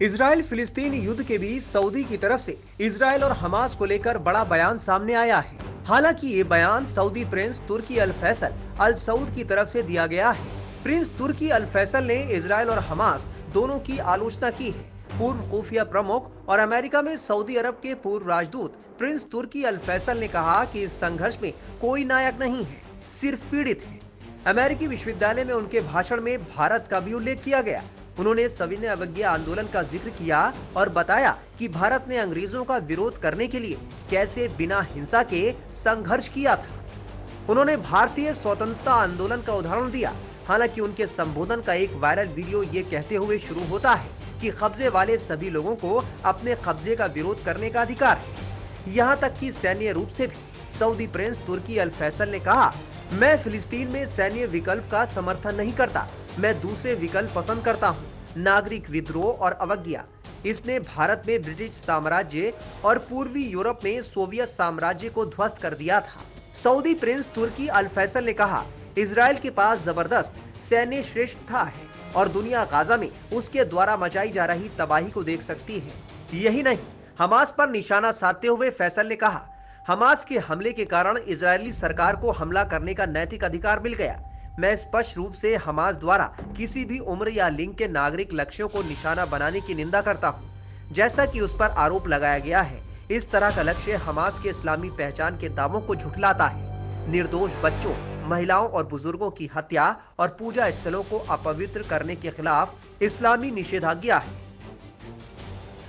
Israel फिलिस्तीन युद्ध के बीच सऊदी की तरफ से इजराइल और हमास को लेकर बड़ा बयान सामने आया है। हालांकि ये बयान सऊदी प्रिंस तुर्की अल फैसल अल सऊद की तरफ से दिया गया है। प्रिंस तुर्की अल फैसल ने इजराइल और हमास दोनों की आलोचना की है। पूर्व खुफिया प्रमुख और अमेरिका में सऊदी अरब के पूर्व राजदूत प्रिंस तुर्की अल फैसल ने कहा कि इस संघर्ष में कोई नायक नहीं है, सिर्फ पीड़ित है। अमेरिकी विश्वविद्यालय में उनके भाषण में भारत का भी उल्लेख किया गया। उन्होंने सविनय अवज्ञा आंदोलन का जिक्र किया और बताया कि भारत ने अंग्रेजों का विरोध करने के लिए कैसे बिना हिंसा के संघर्ष किया था। उन्होंने भारतीय स्वतंत्रता आंदोलन का उदाहरण दिया। हालांकि उनके संबोधन का एक वायरल वीडियो ये कहते हुए शुरू होता है कि कब्जे वाले सभी लोगों को अपने कब्जे का विरोध करने का अधिकार है, यहाँ तक कि सैन्य रूप से भी। सऊदी प्रिंस तुर्की अल फैसल ने कहा, मैं फिलिस्तीन में सैन्य विकल्प का समर्थन नहीं करता, मैं दूसरे विकल्प पसंद करता हूँ, नागरिक विद्रोह और अवज्ञा। इसने भारत में ब्रिटिश साम्राज्य और पूर्वी यूरोप में सोवियत साम्राज्य को ध्वस्त कर दिया था। सऊदी प्रिंस तुर्की अल फैसल ने कहा, इजराइल के पास जबरदस्त सैन्य श्रेष्ठता है और दुनिया गाजा में उसके द्वारा मचाई जा रही तबाही को देख सकती है। यही नहीं, हमास पर निशाना साधते हुए फैसल ने कहा, हमास के हमले के कारण इजरायली सरकार को हमला करने का नैतिक अधिकार मिल गया। मैं स्पष्ट रूप से हमास द्वारा किसी भी उम्र या लिंग के नागरिक लक्ष्यों को निशाना बनाने की निंदा करता हूं। जैसा कि उस पर आरोप लगाया गया है, इस तरह का लक्ष्य हमास के इस्लामी पहचान के दावों को झुठलाता है। निर्दोष बच्चों, महिलाओं और बुजुर्गों की हत्या और पूजा स्थलों को अपवित्र करने के खिलाफ इस्लामी निषेधाज्ञा है।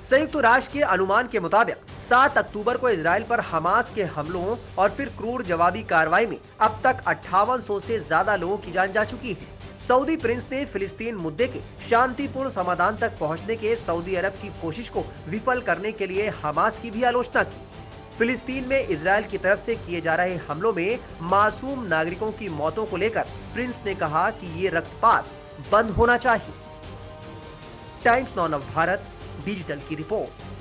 संयुक्त राष्ट्र के अनुमान के मुताबिक 7 अक्टूबर को इजराइल पर हमास के हमलों और फिर क्रूर जवाबी कार्रवाई में अब तक 5800 से ज्यादा लोगों की जान जा चुकी है। सऊदी प्रिंस ने फिलिस्तीन मुद्दे के शांतिपूर्ण समाधान तक पहुंचने के सऊदी अरब की कोशिश को विफल करने के लिए हमास की भी आलोचना की। फिलिस्तीन में इजराइल की तरफ से किए जा रहे हमलों में मासूम नागरिकों की मौतों को लेकर प्रिंस ने कहा कि ये रक्तपात बंद होना चाहिए। Times now of Bharat digital की रिपोर्ट।